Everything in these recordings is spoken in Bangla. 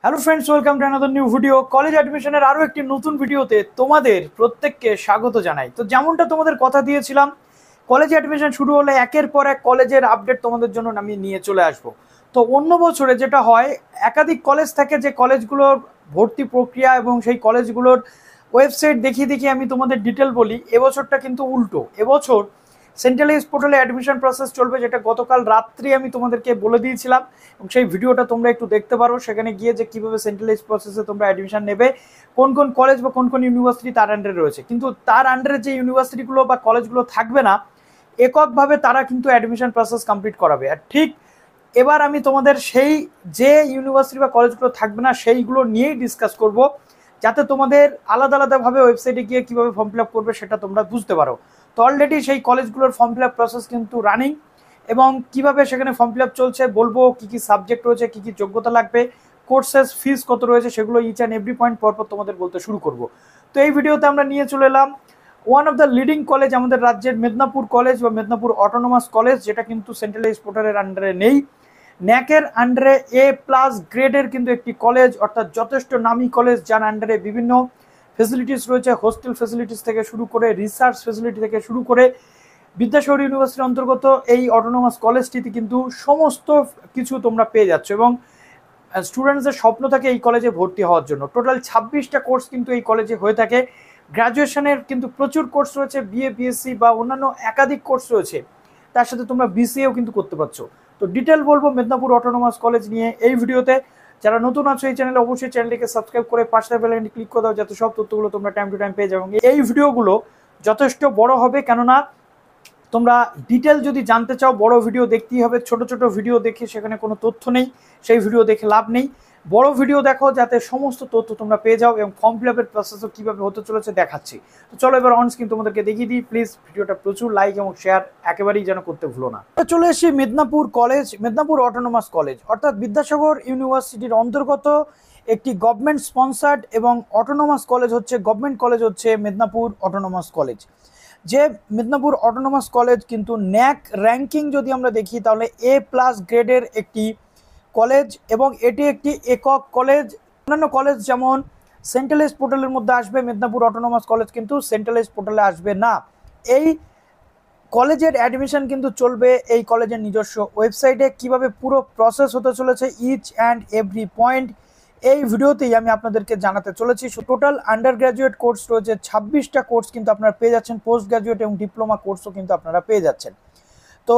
Hello friends, welcome to another new video. College অ্যাডমিশনের আরও একটি নতুন ভিডিওতে তোমাদের প্রত্যেককে স্বাগত জানাই। তো যেমনটা তোমাদের কথা দিয়েছিলাম, কলেজ অ্যাডমিশন শুরু হলে একের পর এক কলেজের আপডেট তোমাদের জন্য আমি নিয়ে চলে আসব। তো অন্য বছরে যেটা হয়, একাধিক কলেজ থাকে, যে কলেজগুলোর ভর্তি প্রক্রিয়া এবং সেই কলেজগুলোর ওয়েবসাইট দেখিয়ে দেখিয়ে আমি তোমাদের ডিটেল বলি। এবছরটা কিন্তু উল্টো। এবছর সেন্ট্রালাইজ পোর্টালে অ্যাডমিশন প্রসেস চলবে, যেটা গতকাল রাত্রি আমি তোমাদেরকে বলে দিয়েছিলাম, এবং সেই ভিডিওটা তোমরা একটু দেখতে পারো। সেখানে গিয়ে যে কীভাবে সেন্ট্রালাইজ প্রসেসে তোমরা অ্যাডমিশন নেবে, কোন কোন কলেজ বা কোন কোন ইউনিভার্সিটি তার আন্ডারে রয়েছে। কিন্তু তার আন্ডারে যে ইউনিভার্সিটিগুলো বা কলেজগুলো থাকবে না, এককভাবে তারা কিন্তু অ্যাডমিশন প্রসেস কমপ্লিট করাবে। আর ঠিক এবার আমি তোমাদের সেই যে ইউনিভার্সিটি বা কলেজগুলো থাকবে না সেইগুলো নিয়েই ডিসকাস করব, যাতে তোমাদের আলাদা আলাদাভাবে ওয়েবসাইটে গিয়ে কীভাবে ফর্ম ফিল আপ করবে সেটা তোমরা বুঝতে পারো। তো অলরেডি সেই কলেজগুলোর ফর্ম ফিল আপ প্রসেস কিন্তু রানিং, এবং কিভাবে সেখানে ফর্ম ফিল আপ চলছে বলবো, কী কী সাবজেক্ট রয়েছে, কী কী যোগ্যতা লাগবে, কোর্সেস ফিস কত রয়েছে, সেগুলো ইচ অ্যান্ড এভরি পয়েন্ট পরপর তোমাদের বলতে শুরু করব। তো এই ভিডিওতে আমরা নিয়ে চলে এলাম one of the leading college আমাদের রাজ্যের, মেদিনীপুর কলেজ বা মেদিনীপুর অটোনোমাস কলেজ, যেটা কিন্তু সেন্ট্রালাইজ পোর্টালের আন্ডারে নেই, ন্যাকের আন্ডারে A+ গ্রেডের কিন্তু একটি কলেজ, অর্থাৎ যথেষ্ট নামী কলেজ, যার আন্ডারে বিভিন্ন ফেসিলিটিস রয়েছে, হোস্টেল ফেসিলিটিস থেকে শুরু করে রিসার্চ ফেসিলিটি থেকে শুরু করে বিদ্যাসাগর ইউনিভার্সিটির অন্তর্গত এই অটোনোমাস কলেজটিতে কিন্তু সমস্ত কিছু তোমরা পেয়ে যাচ্ছ, এবং স্টুডেন্টসদের স্বপ্ন থাকে এই কলেজে ভর্তি হওয়ার জন্য। টোটাল 26টা কোর্স কিন্তু এই কলেজে হয়ে থাকে। গ্র্যাজুয়েশনের কিন্তু প্রচুর কোর্স রয়েছে, বিএ বিএসসি বা অন্যান্য একাধিক কোর্স রয়েছে, তার সাথে তোমরা বিসিএও কিন্তু করতে পারছো। তো ডিটেল বলবো মেদিনীপুর অটোনোমাস কলেজ নিয়ে এই ভিডিওতে। যারা নতুন আছো এই চ্যানেলে, অবশ্যই চ্যানেলটিকে সাবস্ক্রাইব করে পাশে বেল আইকনটি ক্লিক করে দাও, যাতে সব তথ্যগুলো তোমরা টাইম টু টাইম পেয়ে যাও। এই ভিডিওগুলো যথেষ্ট বড় হবে, কেননা তোমরা ডিটেল যদি জানতে চাও বড় ভিডিও দেখতেই হবে। ছোট ছোট ভিডিও দেখে সেখানে কোনো তথ্য নেই, সেই ভিডিও দেখে লাভ নেই। বড় ভিডিও দেখো, যাতে সমস্ত তথ্য তোমরা পেয়ে যাও, এবং ফর্ম ফিল আপের প্রসেসও কীভাবে হতে চলেছে দেখাচ্ছি। তো চলো এবার অন স্ক্রিন তোমাদেরকে দেখিয়ে দিই। প্লিজ ভিডিওটা প্রচুর লাইক এবং শেয়ার একেবারেই যেন করতে ভুলো না। চলে এসেছি Medinipur college, Medinipur autonomous college, অর্থাৎ বিদ্যাসাগর ইউনিভার্সিটির অন্তর্গত একটি গভর্নমেন্ট স্পন্সার্ড এবং অটোনোমাস কলেজ হচ্ছে, গভর্নমেন্ট কলেজ হচ্ছে মেদিনীপুর অটোনোমাস কলেজ। যে মেদিনীপুর অটোনোমাস কলেজ কিন্তু ন্যাক র্যাঙ্কিং যদি আমরা দেখি, তাহলে A+ গ্রেডের একটি কলেজ, এবং এটি একটি একক কলেজ। অন্যান্য কলেজ যেমন সেন্ট্রালাইজ পোর্টালের মধ্যে আসবে, মেদিনীপুর অটোনোমাস কলেজ কিন্তু সেন্ট্রালাইজ পোর্টালে আসবে না। এই কলেজের অ্যাডমিশন কিন্তু চলবে এই কলেজের নিজস্ব ওয়েবসাইটে। কিভাবে পুরো প্রসেস হতে চলেছে ইচ অ্যান্ড এভরি পয়েন্ট এই ভিডিওতেই আমি আপনাদেরকে জানাতে চলেছি। টোটাল আন্ডার গ্র্যাজুয়েট কোর্স রয়েছে 26টা কোর্স কিন্তু আপনারা পেয়ে যাচ্ছেন, পোস্ট গ্র্যাজুয়েট এবং ডিপ্লোমা কোর্সও কিন্তু আপনারা পেয়ে যাচ্ছেন। তো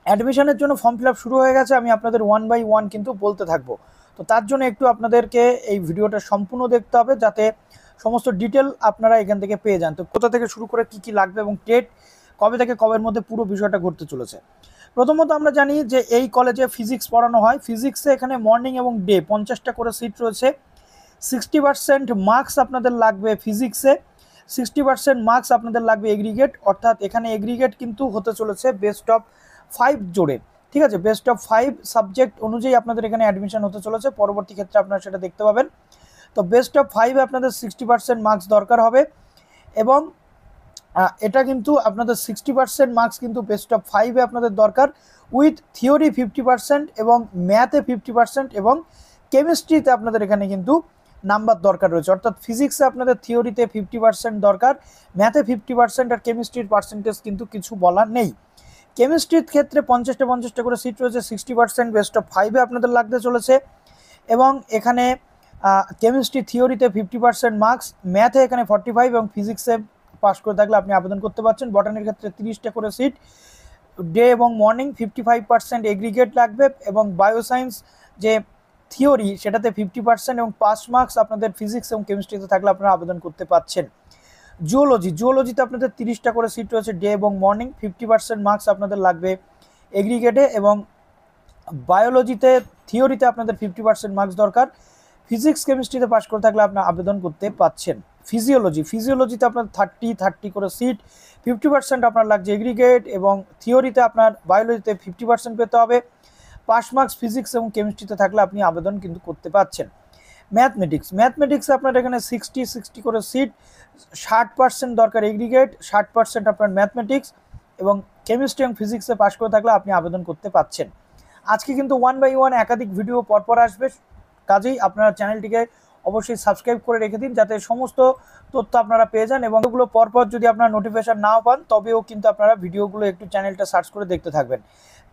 অ্যাডমিশনের জন্য ফর্ম ফিল আপ শুরু হয়ে গেছে, আমি আপনাদের 1 বাই 1 কিন্তু বলতে থাকবো। তো তার জন্য একটু আপনাদেরকে এই ভিডিওটা সম্পূর্ণ দেখতে হবে, যাতে সমস্ত ডিটেল আপনারা এখান থেকে পেয়ে যান। তো কোথা থেকে শুরু করে কি কি লাগবে এবং ডেট কবে থেকে কবের মধ্যে পুরো বিষয়টা ঘটতে চলেছে। প্রথমত আমরা জানি যে এই কলেজে ফিজিক্স পড়ানো হয়। ফিজিক্সে এখানে মর্নিং এবং ডে 50টা করে সিট রয়েছে। 60% মার্কস আপনাদের লাগবে ফিজিক্সে, 60% মার্কস আপনাদের লাগবে এগ্রিগেট, অর্থাৎ এখানে এগ্রিগেট কিন্তু হতে চলেছে বেস্ট অফ 5 জোরে। ঠিক আছে, বেস্ট অফ 5 সাবজেক্ট অনুযায়ী আপনাদের এখানে অ্যাডমিশন হতে চলেছে। পরবর্তী ক্ষেত্রে আপনারা সেটা দেখতে পাবেন। তো বেস্ট অফ 5 আপনাদের 60% মার্কস দরকার হবে, এবং এটা কিন্তু আপনাদের 60% মার্কস কিন্তু বেস্ট অফ 5-এ আপনাদের দরকার, উইথ থিওরি 50% এবং ম্যাথে 50% এবং কেমিস্ট্রিতে আপনাদের এখানে কিন্তু নাম্বার দরকার রয়েছে। অর্থাৎ ফিজিক্সে আপনাদের থিওরিতে 50% দরকার, ম্যাথে 50% আর কেমিস্ট্রির পার্সেন্টেজ কিন্তু কিছু বলার নেই। কেমিস্ট্রির ক্ষেত্রে 50টা করে সিট রয়েছে, 60% বেস্ট অফ 5-এ আপনাদের লাগতে চলেছে, এবং এখানে কেমিস্ট্রি থিওরিতে 50% মার্কস, ম্যাথে এখানে 45 এবং ফিজিক্সে পাস করে থাকলে আপনি আবেদন করতে পারছেন। বটানির ক্ষেত্রে 30টা করে সিট, ডে এবং মর্নিং 55% এগ্রিগেট লাগবে, এবং বায়োসায়েন্স যে থিওরি সেটাতে 50% এবং পাস মার্কস আপনাদের ফিজিক্স এবং কেমিস্ট্রিতে থাকলে আপনারা আবেদন করতে পারছেন। জুওলজিতে আপনাদের 30টা করে সিট রয়েছে, ডে এবং মর্নিং 50% মার্কস আপনাদের লাগবে এগ্রিগেটে, এবং বায়োলজিতে থিওরিতে আপনাদের 50% মার্কস দরকার, ফিজিক্স কেমিস্ট্রিতে পাস করে থাকলে আপনারা আবেদন করতে পারছেন। ফিজিওলজিতে আপনার 30 করে সিট, 50% আপনার লাগছে এগ্রিগেট, এবং থিওরিতে আপনার বায়োলজিতে 50% পেতে হবে, পাস মার্কস ফিজিক্স এবং কেমিস্ট্রিতে থাকলে আপনি আবেদন কিন্তু করতে পারছেন। ম্যাথমেটিক্সে আপনার এখানে 60 করে সিট, 60% দরকার এগ্রিগেট, 60% আপনার ম্যাথমেটিক্স, এবং কেমিস্ট্রি এবং ফিজিক্সে পাস করে থাকলে আপনি আবেদন করতে পারছেন। আজকে কিন্তু 1 বাই 1 একাধিক ভিডিও পরপর আসবে, কাজেই আপনারা চ্যানেলটিকে অবশ্যই সাবস্ক্রাইব করে রেখে দিন, যাতে সমস্ত তথ্য আপনারা পেয়ে যান, এবং এগুলো পরপর যদি আপনারা নোটিফিকেশন নাও পান তবেও কিন্তু আপনারা ভিডিওগুলো একটু চ্যানেলটা সার্চ করে দেখতে থাকবেন।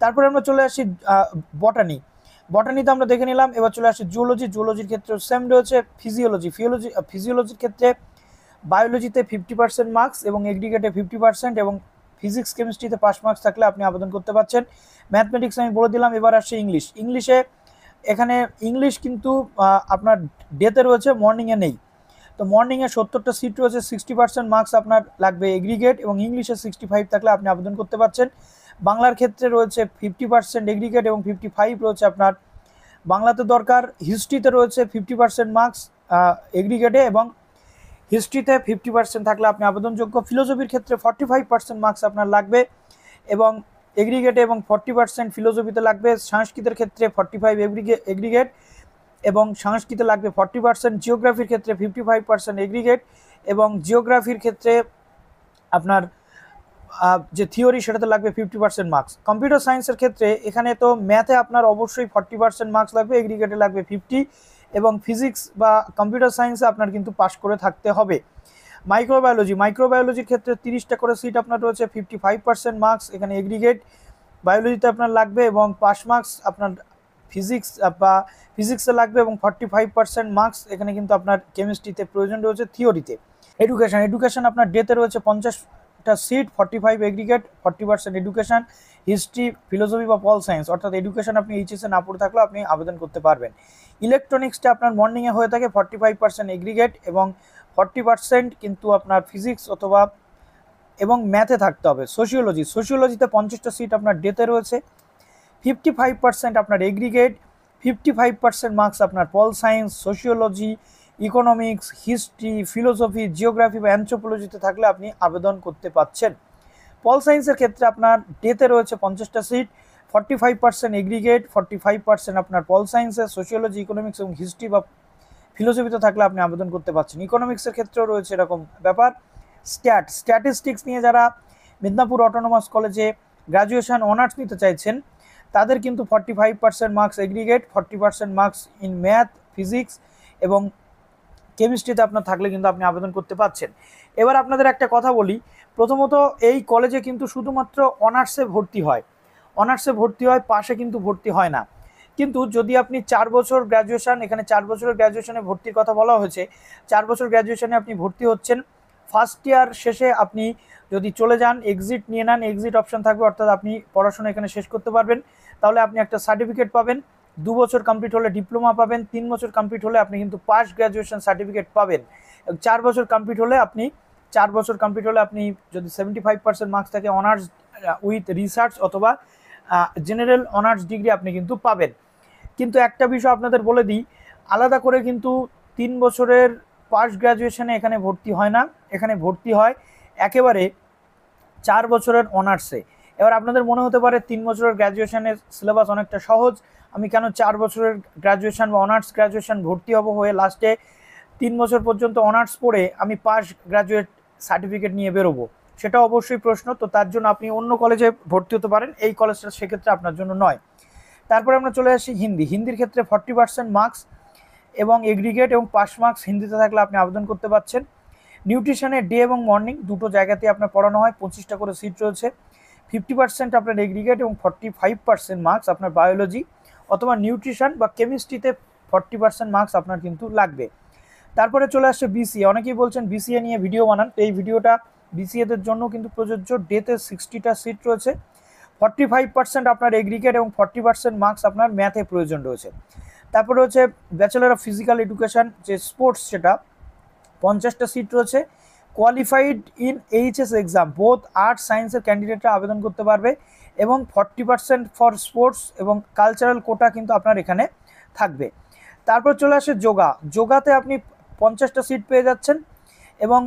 তারপরে আমরা চলে আসি বটানিতে আমরা দেখে নিলাম। এবার চলে আসি জুওলজির ক্ষেত্রে সেম রয়েছে। ফিজিওলজির ক্ষেত্রে বায়োলজিতে 50% মার্কস এবং এগ্রিগেটে 50%, এবং ফিজিক্স কেমিস্ট্রিতে 5 মার্কস থাকলে আপনি আবেদন করতে পারছেন। ম্যাথমেটিক্স আমি বলে দিলাম। এবার আসছে ইংলিশে এখানে ইংলিশ কিন্তু আপনার ডেতে রয়েছে, মর্নিংয়ে নেই। তো মর্নিংয়ে 70টা সিট রয়েছে, 60% মার্কস আপনার লাগবে এগ্রিগেট, এবং ইংলিশে 65 থাকলে আপনি আবেদন করতে পারছেন। বাংলার ক্ষেত্রে রয়েছে 50% এগ্রিগেট এবং 55 রয়েছে আপনার বাংলাতে দরকার। হিস্ট্রিতে রয়েছে 50% মার্কস এগ্রিগেটে, এবং হিস্ট্রিতে 50% থাকলে আপনি আবেদনযোগ্য। ফিলোসফির ক্ষেত্রে 45% মার্কস আপনার লাগবে এবং এগ্রিগেটে, এবং 40% ফিলোসফিতে লাগবে। সংস্কৃতের ক্ষেত্রে 45 এগ্রিগেট এবং সংস্কৃতে লাগবে 40%। জিওগ্রাফির ক্ষেত্রে 55% এগ্রিগেট, এবং জিওগ্রাফির ক্ষেত্রে আপনার যে থিওরি সেটাতে লাগবে 50% মার্কস। কম্পিউটার সায়েন্সের ক্ষেত্রে এখানে তো ম্যাথে আপনার অবশ্যই 40% মার্কস লাগবে, এগ্রিগেটে লাগবে 50, এবং ফিজিক্স বা কম্পিউটার সায়েন্সে আপনার কিন্তু পাস করে থাকতে হবে। মাইক্রোবায়োলজির ক্ষেত্রে 30টা করে সিট আপনার রয়েছে, 55% মার্কস এখানে এগ্রিগেট বায়োলজিতে আপনার লাগবে, এবং পাস মার্কস আপনার ফিজিক্সে লাগবে, এবং 45% মার্কস এখানে কিন্তু আপনার কেমিস্ট্রিতে প্রয়োজন রয়েছে থিওরিতে। এডুকেশন আপনার ডেতে রয়েছে 50টা seat, 45 aggregate, 40% education, history, philosophy বা পল সায়েন্স, অর্থাৎ এডুকেশন আপনি এইচএসে না পড়ে থাকলেও আপনি আবেদন করতে পারবেন। ইলেকট্রনিক্সটা আপনার মর্নিংয়ে হয়ে থাকে, 45% এগ্রিগেট এবং 40% কিন্তু আপনার ফিজিক্স অথবা এবং ম্যাথে থাকতে হবে। সোশিওলজিতে 50টা সিট আপনার ডেতে রয়েছে, 55% আপনার এগ্রিগেট, 55% মার্কস আপনার pol science, sociology, economics, history, philosophy, geography বা অ্যানথ্রোপোলজিতে থাকলে আপনি আবেদন করতে পারছেন। পল সায়েন্সের ক্ষেত্রে আপনার ডেতে রয়েছে 50টা সিট, 45% এগ্রিগেট, 45% আপনার পল সায়েন্সে, সোশিওলজি, ইকোনমিক্স এবং হিস্ট্রি বা ফিলোসফিতে থাকলে আপনি আবেদন করতে পারছেন। ইকোনমিক্সের ক্ষেত্রেও রয়েছে এরকম ব্যাপার। স্ট্যাটিস্টিক্স নিয়ে যারা মেদিনীপুর অটোনোমাস কলেজে গ্র্যাজুয়েশন অনার্স নিতে চাইছেন তাদের কিন্তু 45% marks aggregate, 40% marks in math, physics এবং কেমিস্ট্রিতে আপনার থাকলে কিন্তু আপনি আবেদন করতে পারছেন। এবার আপনাদের একটা কথা বলি, প্রথমত এই কলেজে কিন্তু শুধুমাত্র অনার্সে ভর্তি হয়, পাশে কিন্তু ভর্তি হয় না। কিন্তু যদি আপনি 4 বছর গ্র্যাজুয়েশন, এখানে 4 বছরের গ্র্যাজুয়েশনে ভর্তির কথা বলা হয়েছে, 4 বছর গ্র্যাজুয়েশনে আপনি ভর্তি হচ্ছেন, ফার্স্ট ইয়ার শেষে আপনি যদি চলে যান, এক্সিট নিয়ে নেন, এক্সিট অপশন থাকবে, অর্থাৎ আপনি পড়াশোনা এখানে শেষ করতে পারবেন, তাহলে আপনি একটা সার্টিফিকেট পাবেন। 2 বছর কমপ্লিট হলে ডিপ্লোমা পাবেন, 3 বছর কমপ্লিট হলে আপনি কিন্তু পাস্ট গ্র্যাজুয়েশন সার্টিফিকেট পাবেন। 4 বছর কমপ্লিট হলে আপনি যদি 75% মার্কস থাকে অনার্স উইথ রিসার্চ অথবা জেনারেল অনার্স ডিগ্রি আপনি কিন্তু পাবেন। কিন্তু একটা বিষয় আপনাদের বলে দিই, আলাদা করে কিন্তু 3 বছরের পাস্ট গ্র্যাজুয়েশনে এখানে ভর্তি হয় না, এখানে ভর্তি হয় একেবারে 4 বছরের অনার্সে। এবার আপনাদের মনে হতে পারে 3 বছরের গ্র্যাজুয়েশনের সিলেবাস অনেকটা সহজ, আমি কেন 4 বছরের গ্র্যাজুয়েশন বা অনার্স গ্র্যাজুয়েশন ভর্তি হব হয়ে লাস্টে 3 বছর পর্যন্ত অনার্স পড়ে আমি পাস্ট গ্র্যাজুয়েট সার্টিফিকেট নিয়ে বেরোবো? সেটা অবশ্যই প্রশ্ন। তো তার জন্য আপনি অন্য কলেজে ভর্তি হতে পারেন, এই কলেজটা সেক্ষেত্রে আপনার জন্য নয়। তারপরে আমরা চলে আসি হিন্দির ক্ষেত্রে 40% মার্কস এবং এগ্রিগেট এবং পাস মার্কস হিন্দিতে থাকলে আপনি আবেদন করতে পারছেন। নিউট্রিশনে ডে এবং মর্নিং দুটো জায়গাতে আপনার পড়ানো হয়, 25টা করে সিট রয়েছে, 50% আপনার এগ্রিগেট এবং 45% মার্কস আপনার বায়োলজি অথবা নিউট্রিশন বা কেমিস্ট্রিতে 40% মার্কস আপনার কিন্তু লাগবে। তারপরে চলে আসছে বিসিএ। অনেকেই বলছেন বিসিএ নিয়ে ভিডিও বানান, তো এই ভিডিওটা বিসিএদের জন্য কিন্তু প্রযোজ্য। ডেতে 60টা সিট রয়েছে, 45% আপনার এগ্রিগেট এবং 40% মার্কস আপনার ম্যাথে প্রয়োজন রয়েছে। তারপরে হচ্ছে ব্যাচেলর অফ ফিজিক্যাল এডুকেশন যে স্পোর্টস, সেটা 50টা সিট রয়েছে, qualified in HS exam both arts সায়েন্সের ক্যান্ডিডেটরা আবেদন করতে পারবে, এবং 40% ফর স্পোর্টস এবং কালচারাল কোটা কিন্তু আপনার এখানে থাকবে। তারপর চলে আসে যোগাতে আপনি 50টা সিট পেয়ে যাচ্ছেন, এবং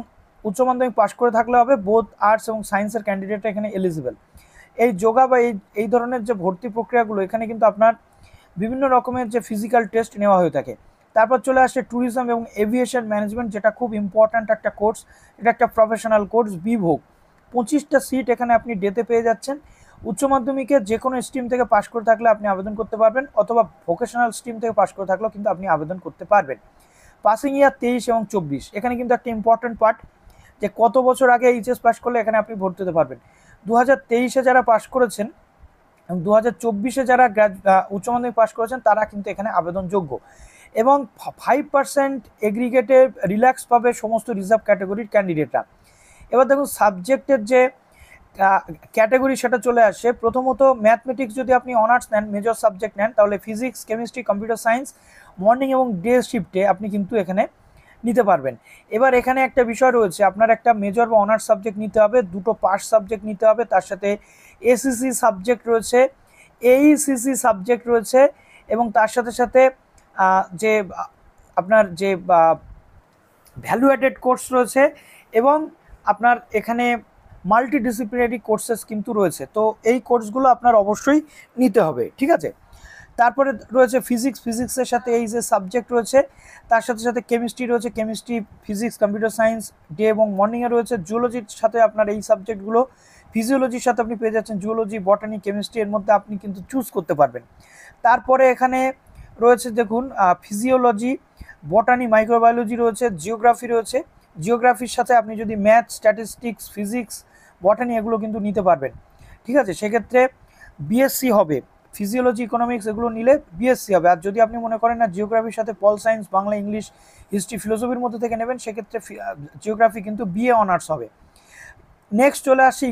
উচ্চ মাধ্যমিক পাশ করে থাকলে হবে। বোথ আর্টস এবং সায়েন্সের ক্যান্ডিডেটরা এখানে এলিজিবল। এই যোগা বা এই ধরনের যে ভর্তি প্রক্রিয়াগুলো, এখানে কিন্তু আপনার বিভিন্ন রকমের যে ফিজিক্যাল টেস্ট নেওয়া হয়ে থাকে। তারপর চলে আসে ট্যুরিজম এবং এভিয়েশন ম্যানেজমেন্ট, যেটা খুব ইম্পর্ট্যান্ট একটা কোর্স, এটা একটা প্রফেশনাল কোর্স, বিভোগ। 25টা সিট এখানে আপনি ডেতে পেয়ে যাচ্ছেন, উচ্চ মাধ্যমিকে যে কোনো স্ট্রিম থেকে পাশ করে থাকলে আপনি আবেদন করতে পারবেন, অথবা ভোকেশনাল স্ট্রিম থেকে পাশ করে থাকলেও কিন্তু আপনি আবেদন করতে পারবেন। পাসিং ইয়ার 23 এবং 24, এখানে কিন্তু একটা ইম্পর্টেন্ট পার্ট যে কত বছর আগে এইচএস পাস করলে এখানে আপনি ভর্তি হতে পারবেন। 2023-এ যারা পাশ করেছেন এবং 2024-এ যারা উচ্চ মাধ্যমিক পাশ করেছেন তারা কিন্তু এখানে আবেদনযোগ্য, এবং 5% এগ্রিগেটে রিল্যাক্স পাবে সমস্ত রিজার্ভ ক্যাটাগরির ক্যান্ডিডেটরা। এবার দেখুন সাবজেক্টের যে ক্যাটাগরি সেটা চলে আসে। প্রথমত ম্যাথমেটিক্স যদি আপনি অনার্স নেন, মেজর সাবজেক্ট নেন, তাহলে physics, chemistry, computer science morning এবং ডে শিফটে আপনি কিন্তু এখানে নিতে পারবেন। এবার এখানে একটা বিষয় রয়েছে, আপনার একটা মেজর বা অনার্স সাবজেক্ট নিতে হবে, দুটো পাস সাবজেক্ট নিতে হবে, তার সাথে এসিসি সাবজেক্ট রয়েছে, এইসিসি সাবজেক্ট রয়েছে, এবং তার সাথে সাথে যে আপনার যে ভ্যালু অ্যাডেড কোর্স রয়েছে, এবং আপনার এখানে মাল্টিডিসিপ্লিনারি কোর্সেস কিন্তু রয়েছে। তো এই কোর্সগুলো আপনার অবশ্যই নিতে হবে, ঠিক আছে। তারপরে রয়েছে ফিজিক্সের সাথে এই যে সাবজেক্ট রয়েছে, তার সাথে সাথে কেমিস্ট্রি রয়েছে, chemistry, physics, computer science day এবং মর্নিংয়ে রয়েছে। জুওলজির সাথে আপনার এই সাবজেক্টগুলো, ফিজিওলজির সাথে আপনি পেয়ে যাচ্ছেন জুওলজি, বটানি, কেমিস্ট্রি, এর মধ্যে আপনি কিন্তু চুজ করতে পারবেন। তারপরে এখানে রয়েছে দেখুন ফিজিওলজি, বটানি, মাইক্রোবায়োলজি রয়েছে, জিওগ্রাফি রয়েছে। জিওগ্রাফির সাথে আপনি যদি ম্যাথ, স্ট্যাটিস্টিক্স, ফিজিক্স, বটানি এগুলো কিন্তু নিতে পারবেন, ঠিক আছে। সেক্ষেত্রে বিএসসি হবে, ফিজিওলজি, ইকোনমিক্স এগুলো নিলে বিএসসি হবে। আর যদি আপনি মনে করেন না জিওগ্রাফির সাথে pol science, Bangla, English, history, ফিলোসফির মধ্যে থেকে নেবেন, সেক্ষেত্রে জিওগ্রাফি কিন্তু বিএ অনার্স হবে। নেক্সট চলে আসছে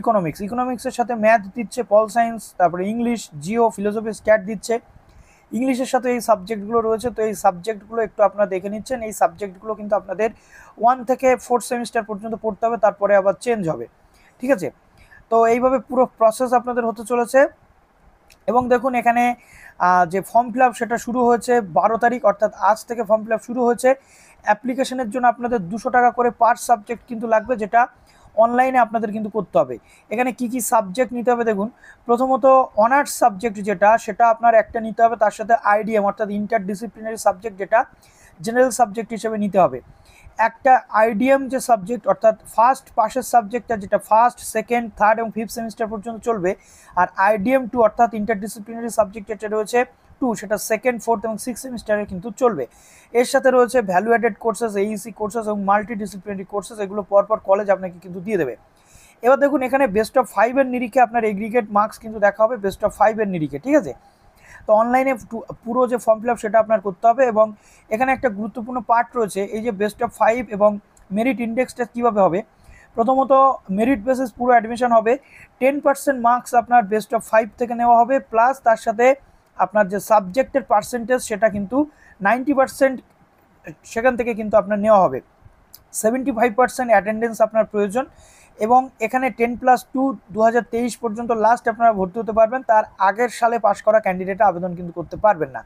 ইকোনমিক্সের সাথে ম্যাথ দিচ্ছে, পল সায়েন্স, তারপরে ইংলিশ, জিও, ফিলোসফি, স্ট্যাট দিচ্ছে। ইংলিশের সাথে এই সাবজেক্টগুলো রয়েছে। তো এই সাবজেক্টগুলো একটু আপনারা দেখে নিচ্ছেন। এই সাবজেক্টগুলো কিন্তু আপনাদের 1 থেকে 4 সেমিস্টার পর্যন্ত পড়তে হবে, তারপরে আবার চেঞ্জ হবে, ঠিক আছে। তো এইভাবে পুরো প্রসেস আপনাদের হতে চলেছে। এবং দেখুন এখানে যে ফর্ম ফিল আপ সেটা শুরু হয়েছে 12 তারিখ, অর্থাৎ আজ থেকে ফর্ম ফিল আপ শুরু হয়েছে। অ্যাপ্লিকেশনের জন্য আপনাদের 200 টাকা করে পার সাবজেক্ট কিন্তু লাগবে, যেটা অনলাইনে আপনাদের কিন্তু করতে হবে। এখানে কি কি সাবজেক্ট নিতে হবে দেখুন। প্রথমত অনার্স সাবজেক্ট যেটা, সেটা আপনার একটা নিতে হবে, তার সাথে আইডিএম অর্থাৎ ইন্টারডিসিপ্লিনারি সাবজেক্ট, যেটা জেনারেল সাবজেক্ট হিসেবে নিতে হবে। একটা আইডিএম যে সাবজেক্ট অর্থাৎ ফার্স্ট পাশের সাবজেক্টটা, যেটা ফার্স্ট, সেকেন্ড, থার্ড এবং ফিফথ সেমিস্টার পর্যন্ত চলবে। আর আইডিএম 2 অর্থাৎ ইন্টারডিসিপ্লিনারি সাবজেক্ট যেটা রয়েছে 2, সেটা সেকেন্ড, ফোর্থ এবং সিক্স সেমিস্টারে কিন্তু চলবে। এর সাথে রয়েছে value added courses, Aisi courses এবং মাল্টিডিসিপ্লিনারি কোর্সেস, এগুলো পরপর কলেজ আপনাকে কিন্তু দিয়ে দেবে। এবার দেখুন এখানে বেস্ট অফ 5-এর নিরিখে আপনার এগ্রিগেট মার্কস কিন্তু দেখা হবে, বেস্ট অফ 5-এর নিরিখে, ঠিক আছে। তো অনলাইনে পুরো যে ফর্ম ফিল আপ সেটা আপনার করতে হবে। এবং এখানে একটা গুরুত্বপূর্ণ পার্ট রয়েছে, এই যে বেস্ট অফ 5 এবং মেরিট ইন্ডেক্সটা কীভাবে হবে। প্রথমত মেরিট বেসিস পুরো অ্যাডমিশন হবে, 10% মার্কস আপনার বেস্ট অফ 5 থেকে নেওয়া হবে, প্লাস তার সাথে আপনার যে সাবজেক্টের পার্সেন্টেজ সেটা কিন্তু 90% সেখান থেকে কিন্তু আপনার নেওয়া হবে। 75% অ্যাটেন্ডেন্স আপনার প্রয়োজন। এবং এখানে 10+2 2023 পর্যন্ত লাস্ট আপনারা ভর্তি হতে পারবেন, তার আগের সালে পাশ করা ক্যান্ডিডেট আবেদন কিন্তু করতে পারবেন না।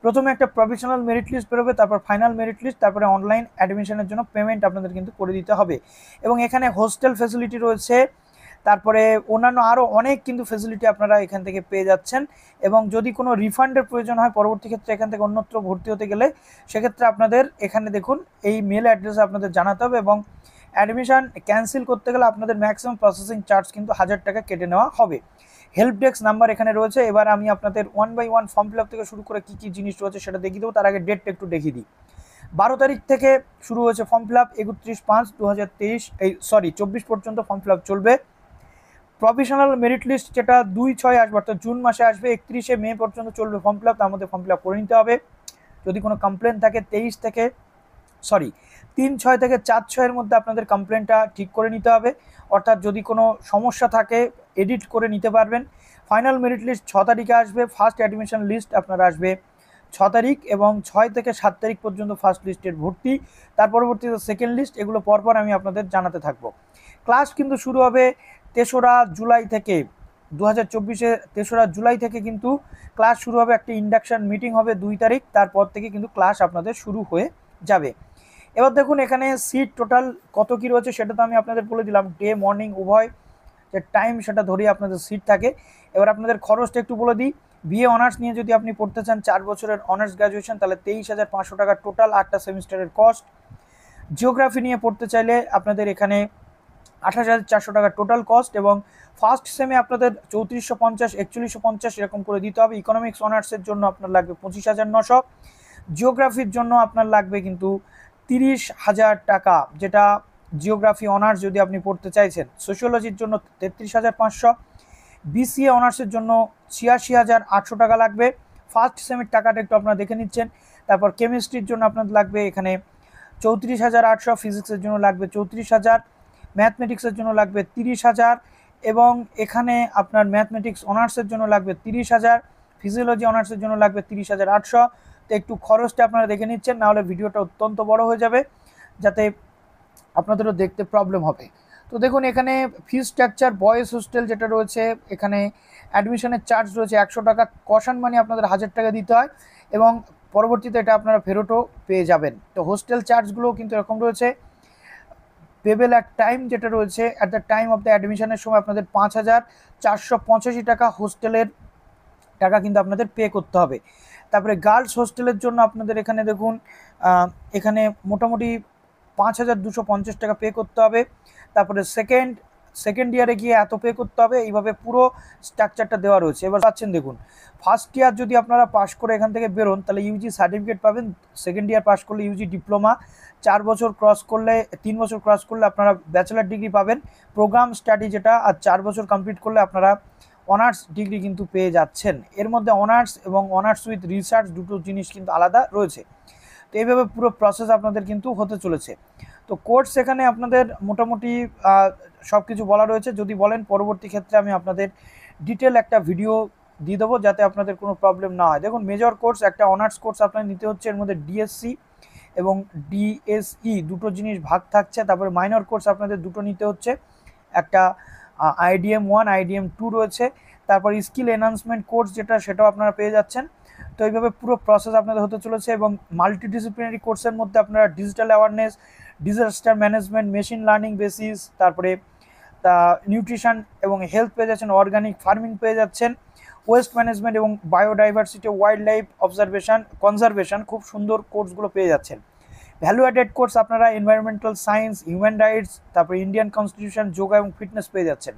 প্রথমে একটা প্রভিশনাল মেরিট লিস্ট বেরোবে, তারপর ফাইনাল মেরিট লিস্ট, তারপরে অনলাইন অ্যাডমিশনের জন্য পেমেন্ট আপনাদের কিন্তু করে দিতে হবে। এবং এখানে হোস্টেল ফেসিলিটি রয়েছে, তারপরে অন্যান্য আরও অনেক কিন্তু ফেসিলিটি আপনারা এখান থেকে পেয়ে যাচ্ছেন। এবং যদি কোনো রিফান্ডের প্রয়োজন হয় পরবর্তী ক্ষেত্রে এখান থেকে অন্যত্র ভর্তি হতে গেলে, সেক্ষেত্রে আপনাদের এখানে দেখুন এই মেল অ্যাড্রেসে আপনাদের জানাতে হবে। এবং অ্যাডমিশন ক্যান্সেল করতে গেলে আপনাদের ম্যাক্সিমাম প্রসেসিং চার্জ কিন্তু 1000 টাকা কেটে নেওয়া হবে। হেল্প ডেস্ক নাম্বার এখানে রয়েছে। এবার আমি আপনাদের 1 বাই 1 ফর্ম ফিল আপ থেকে শুরু করে কী কী জিনিস রয়েছে সেটা দেখিয়ে দেবো। তার আগে ডেটটা একটু দেখিয়ে দিই। 12 তারিখ থেকে শুরু হয়েছে ফর্ম ফিল আপ, 31/5/2023 24 পর্যন্ত ফর্ম ফিল আপ চলবে। প্রভিশনাল মেরিট লিস্ট যেটা 2/6 আসবে, অর্থাৎ জুন মাসে আসবে, 31শে মে পর্যন্ত চলবে ফর্ম ফিল আপ। তার মধ্যে ফর্ম ফিল আপ করে নিতে হবে। যদি কোনো কমপ্লেন থাকে 3/6 থেকে 4/6-এর মধ্যে আপনাদের কমপ্লেনটা ঠিক করে নিতে হবে, অর্থাৎ যদি কোনো সমস্যা থাকে এডিট করে নিতে পারবেন। ফাইনাল মেরিট লিস্ট 6 তারিখে আসবে। ফার্স্ট অ্যাডমিশন লিস্ট আপনার আসবে 6 তারিখ, এবং 6 থেকে 7 তারিখ পর্যন্ত ফার্স্ট লিস্টের ভর্তি, তার পরবর্তীতে সেকেন্ড লিস্ট, এগুলো পরপর আমি আপনাদের জানাতে থাকবো। ক্লাস কিন্তু শুরু হবে 3রা জুলাই থেকে, 2024-এ 3রা জুলাই থেকে কিন্তু ক্লাস শুরু হবে। একটা ইন্ডাকশন মিটিং হবে 2 তারিখ, তারপর থেকে কিন্তু ক্লাস আপনাদের শুরু হয়ে যাবে। এবার দেখুন এখানে সিট টোটাল কত কী রয়েছে সেটা তো আমি আপনাদের বলে দিলাম, ডে মর্নিং উভয় যে টাইম সেটা ধরেই আপনাদের সিট থাকে। এবার আপনাদের খরচটা একটু বলে দিই। বিএ অনার্স নিয়ে যদি আপনি পড়তে চান 4 বছরের অনার্স গ্র্যাজুয়েশন, তাহলে 23,500 টাকা টোটাল 8টা সেমিস্টারের কস্ট। জিওগ্রাফি নিয়ে পড়তে চাইলে আপনাদের এখানে 28,400 টাকা টোটাল কস্ট, এবং ফার্স্ট সেমে আপনাদের 3450, 4150 এরকম করে দিতে হবে। ইকোনমিক্স অনার্সের জন্য আপনার লাগবে 25,900, জিওগ্রাফির জন্য আপনার লাগবে কিন্তু 30,000 টাকা, যেটা জিওগ্রাফি অনার্স যদি আপনি পড়তে চাইছেন। সোশিওলজির জন্য 33,500, বিসিএ অনার্সের জন্য 86,800 টাকা লাগবে। ফার্স্ট সেমের টাকাটা একটু আপনারা দেখে নিচ্ছেন। তারপর কেমিস্ট্রির জন্য আপনার লাগবে এখানে 34,800, ফিজিক্সের জন্য লাগবে 34,000, ম্যাথমেটিক্সের জন্য লাগবে 30,000, এবং এখানে আপনার ম্যাথমেটিক্স অনার্সের জন্য লাগবে 30,000, ফিজিওলজি অনার্সের জন্য লাগবে 30,800। তো একটু খরচটা আপনারা দেখে নিচ্ছেন, নাহলে ভিডিওটা অত্যন্ত বড় হয়ে যাবে, যাতে আপনাদেরও দেখতে প্রবলেম হবে। তো দেখুন এখানে ফি স্ট্রাকচার, বয়েজ হোস্টেল যেটা রয়েছে, এখানে অ্যাডমিশনের চার্জ রয়েছে 100 টাকা, কশন মানি আপনাদের 1000 টাকা দিতে হয়, এবং পরবর্তীতে এটা আপনারা ফেরতও পেয়ে যাবেন। তো হোস্টেল চার্জগুলো কিন্তু এরকম রয়েছে। পেবেল অ্যাট টাইম যেটা রয়েছে, at the time of the অ্যাডমিশনের সময় আপনাদের 5,485 টাকা হোস্টেলের টাকা কিন্তু আপনাদের পে করতে হবে। তারপরে গার্লস হোস্টেলের জন্য আপনাদের এখানে দেখুন এখানে মোটামুটি 5,250 টাকা পে করতে হবে। তারপরে সেকেন্ড ইয়ারে গিয়ে এত পে করতে হবে, এইভাবে পুরো স্ট্রাকচারটা দেওয়া রয়েছে। এবার পাচ্ছেন দেখুন, ফার্স্ট ইয়ার যদি আপনারা পাস করে এখান থেকে বেরোন, তাহলে ইউজি সার্টিফিকেট পাবেন। সেকেন্ড ইয়ার পাস করলে ইউজি ডিপ্লোমা, 4 বছর ক্রস করলে 3 বছর ক্রস করলে আপনারা ব্যাচেলার ডিগ্রি পাবেন, প্রোগ্রাম স্টাডি যেটা, আর 4 বছর কমপ্লিট করলে আপনারা অনার্স ডিগ্রি কিন্তু পেয়ে যাচ্ছেন। এর মধ্যে অনার্স এবং অনার্স উইথ রিসার্চ দুটো জিনিস কিন্তু আলাদা রয়েছে। তো এইভাবে পুরো প্রসেস আপনাদের কিন্তু হতে চলেছে। তো কোর্স এখানে আপনাদের মোটামুটি সব কিছু বলা রয়েছে। যদি বলেন পরবর্তী ক্ষেত্রে আমি আপনাদের ডিটেল একটা ভিডিও দিয়ে দেবো, যাতে আপনাদের কোনো প্রবলেম না হয়। দেখুন মেজর কোর্স, একটা অনার্স কোর্স আপনার নিতে হচ্ছে, এর মধ্যে ডিএসসি এবং ডিএসই দুটো জিনিস ভাগ থাকছে। তারপরে মাইনর কোর্স আপনাদের দুটো নিতে হচ্ছে, একটা IDM 1, IDM 2 রয়েছে। তারপর স্কিল এনহান্সমেন্ট কোর্স যেটা, সেটাও আপনারা পেয়ে যাচ্ছেন। তো এইভাবে পুরো প্রসেস আপনাদের হতে চলেছে। এবং মাল্টিডিসিপ্লিনারি কোর্সের মধ্যে আপনারা digital awareness, disaster management, machine learning basis, তারপরে নিউট্রিশন এবং হেলথ পেয়ে যাচ্ছেন, অর্গানিক ফার্মিং পেয়ে যাচ্ছেন, ওয়েস্ট ম্যানেজমেন্ট এবং বায়োডাইভার্সিটি, ওয়াইল্ড লাইফ কনজারভেশন, খুব সুন্দর কোর্সগুলো পেয়ে যাচ্ছেন। ভ্যালু অ্যাডেড কোর্স আপনারা এনভায়রনমেন্টাল সায়েন্স, হিউম্যান রাইটস, তারপরে ইন্ডিয়ান কনস্টিটিউশন, যোগা এবং ফিটনেস পেয়ে যাচ্ছেন।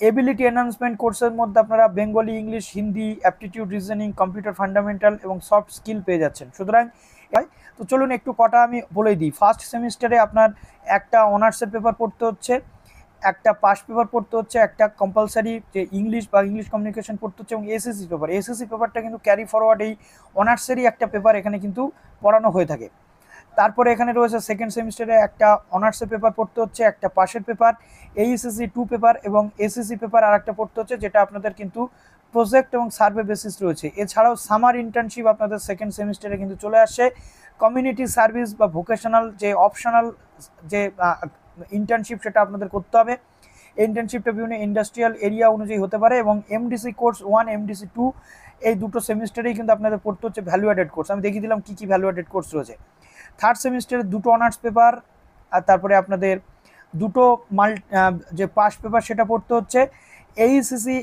এবিলিটি এনহান্সমেন্ট কোর্সের মধ্যে আপনারা Bengali, English, Hindi, aptitude, reasoning, computer fundamental এবং সফট স্কিল পেয়ে যাচ্ছেন। সুতরাং তো চলুন একটু কটা আমি বলে দিই। ফার্স্ট সেমিস্টারে আপনার একটা অনার্সের পেপার পড়তে হচ্ছে, একটা পাস পেপার পড়তে হচ্ছে, একটা কম্পালসারি যে ইংলিশ বা ইংলিশ কমিউনিকেশন পড়তে হচ্ছে, এবং এসএসসি পেপার। এসএসসি পেপারটা কিন্তু ক্যারি ফরওয়ার্ড এই অনার্সেরই একটা পেপার এখানে কিন্তু পড়ানো হয়ে থাকে। তারপরে এখানে রয়েছে সেকেন্ড সেমিস্টারে একটা অনার্সের পেপার পড়তে হচ্ছে, একটা পাশের পেপার, এইচএসসি 2 পেপার, এবং এসএসসি পেপার আর একটা পড়তে হচ্ছে, যেটা আপনাদের কিন্তু প্রজেক্ট এবং সার্ভে বেসিস রয়েছে। এছাড়াও সামার ইন্টার্নশিপ আপনাদের সেকেন্ড সেমিস্টারে কিন্তু চলে আসছে। কমিউনিটি সার্ভিস বা ভোকেশনাল যে অপশনাল যে ইন্টার্নশিপ, সেটা আপনাদের করতে হবে। এই ইন্টার্নশিপটা বিভিন্ন ইন্ডাস্ট্রিয়াল এরিয়া অনুযায়ী হতে পারে। এবং এমডিসি কোর্স 1, এমডিসি 2, এই দুটো সেমিস্টারেই কিন্তু আপনাদের পড়তে হচ্ছে ভ্যালু অ্যাডেড কোর্স। আমি দেখিয়ে দিলাম কী কী ভ্যালু অ্যাডেড কোর্স রয়েছে। থার্ড সেমিস্টারে দুটো অনার্স পেপার, আর তারপরে আপনাদের দুটো যে পাস পেপার সেটা পড়তে হচ্ছে। এইসিসি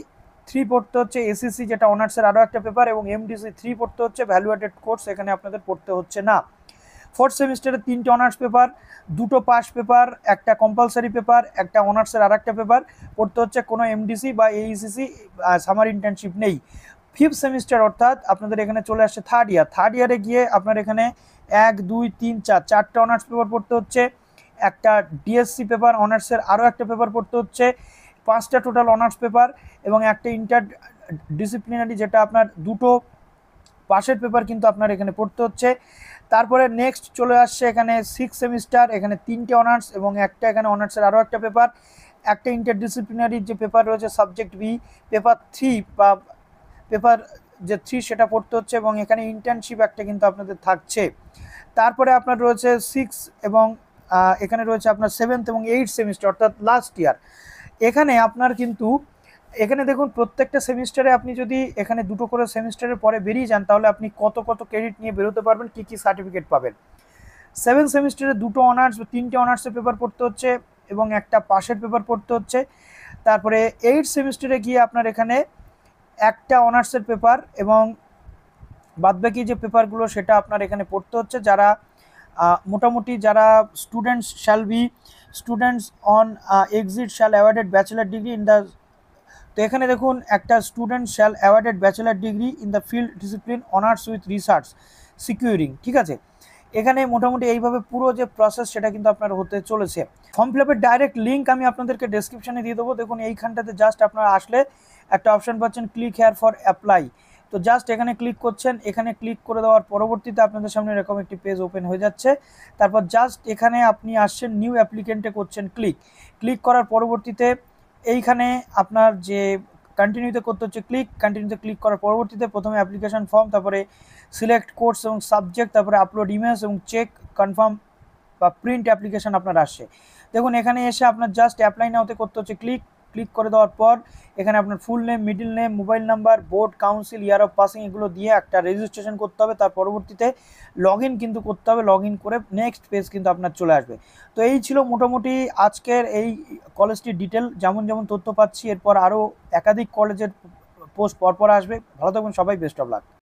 3 পড়তে হচ্ছে, এসিসি যেটা অনার্সের আরও একটা পেপার, এবং এমডিসি 3 পড়তে হচ্ছে। ভ্যালু অ্যাডেড কোর্স এখানে আপনাদের পড়তে হচ্ছে না। ফোর্থ সেমিস্টারে 3টে অনার্স পেপার, দুটো পাস পেপার, একটা কম্পালসারি পেপার, একটা অনার্সের আর একটা পেপার পড়তে হচ্ছে। কোনো এমডিসি বা এইসিসি সামার ইন্টার্নশিপ নেই। ফিফথ সেমিস্টার অর্থাৎ আপনাদের এখানে চলে আসছে থার্ড ইয়ারে গিয়ে আপনার এখানে 1, 2, 3, 4 চারটে অনার্স পেপার পড়তে হচ্ছে, একটা ডিএসসি পেপার, অনার্সের আরও একটা পেপার পড়তে হচ্ছে, 5টা টোটাল অনার্স পেপার, এবং একটা ইন্টার ডিসিপ্লিনারি যেটা আপনার দুটো পাশের পেপার কিন্তু আপনার এখানে পড়তে হচ্ছে। তারপরে নেক্সট চলে আসছে এখানে 6 সেমিস্টার, এখানে 3টে অনার্স এবং একটা এখানে অনার্সের আরও একটা পেপার, একটা ইন্টারডিসিপ্লিনারি যে পেপার রয়েছে সাবজেক্ট বি, পেপার 3 বা পেপার যে 3 সেটা পড়তে হচ্ছে, এবং এখানে ইন্টার্নশিপ একটা কিন্তু আপনাদের থাকছে। তারপরে আপনার রয়েছে 6 এবং এখানে রয়েছে আপনার 7th এবং 8th সেমিস্টার অর্থাৎ লাস্ট ইয়ার। এখানে আপনার কিন্তু এখানে দেখুন প্রত্যেকটা সেমিস্টারে আপনি যদি এখানে দুটো করে সেমিস্টারের পরে বেরিয়ে যান, তাহলে আপনি কত ক্রেডিট নিয়ে বেরোতে পারবেন, কী কী সার্টিফিকেট পাবেন। 7th সেমিস্টারে দুটো অনার্স, 3টে অনার্সের পেপার পড়তে হচ্ছে এবং একটা পাশের পেপার পড়তে হচ্ছে। তারপরে 8th সেমিস্টারে গিয়ে আপনার এখানে একটা অনার্সের পেপার এবং বাদবাকি যে পেপারগুলো সেটা আপনার এখানে পড়তে হচ্ছে। যারা মোটামুটি যারা students on exit shall awarded bachelor degree in the, তো এখানে দেখুন একটা student shall awarded bachelor degree in the field discipline honours with research securing, ঠিক আছে। এখানে মোটামুটি এইভাবে পুরো যে প্রসেস সেটা কিন্তু আপনার হতে চলেছে। ফর্ম ফিল আপের ডাইরেক্ট লিঙ্ক আমি আপনাদেরকে ডেসক্রিপশনে দিয়ে দেবো। দেখুন এইখানটাতে জাস্ট আপনারা আসলে একটা অপশন পাচ্ছেন ক্লিক হেয়ার ফর অ্যাপ্লাই, তো জাস্ট এখানে ক্লিক করছেন। এখানে ক্লিক করে দেওয়ার পরবর্তীতে আপনাদের সামনে এরকম একটি পেজ ওপেন হয়ে যাচ্ছে। তারপর জাস্ট এখানে আপনি আসছেন নিউ অ্যাপ্লিকেন্টে করছেন ক্লিক করার পরবর্তীতে এইখানে আপনার যে কন্টিনিউতে করতে হচ্ছে কন্টিনিউতে ক্লিক করার পরবর্তীতে প্রথমে অ্যাপ্লিকেশন ফর্ম, তারপরে সিলেক্ট কোর্স এবং সাবজেক্ট, তারপরে আপলোড ইমেজ এবং চেক কনফার্ম বা প্রিন্ট অ্যাপ্লিকেশন আপনার আসছে। দেখুন এখানে এসে আপনার জাস্ট অ্যাপ্লাই নাওতে করতে হচ্ছে ক্লিক করে দেওয়ার পর এখানে আপনার full name, middle name, mobile number, board, council, year of passing এগুলো দিয়ে একটা রেজিস্ট্রেশন করতে হবে। তার পরবর্তীতে লগ ইন কিন্তু করতে হবে, লগ ইন করে নেক্সট পেজ কিন্তু আপনার চলে আসবে। তো এই ছিল মোটামুটি আজকের এই কলেজটির ডিটেল। যেমন তথ্য পাচ্ছি এরপর আরও একাধিক কলেজের পোস্ট পরপর আসবে। ভালো থাকবেন সবাই, বেস্ট অফ লাক।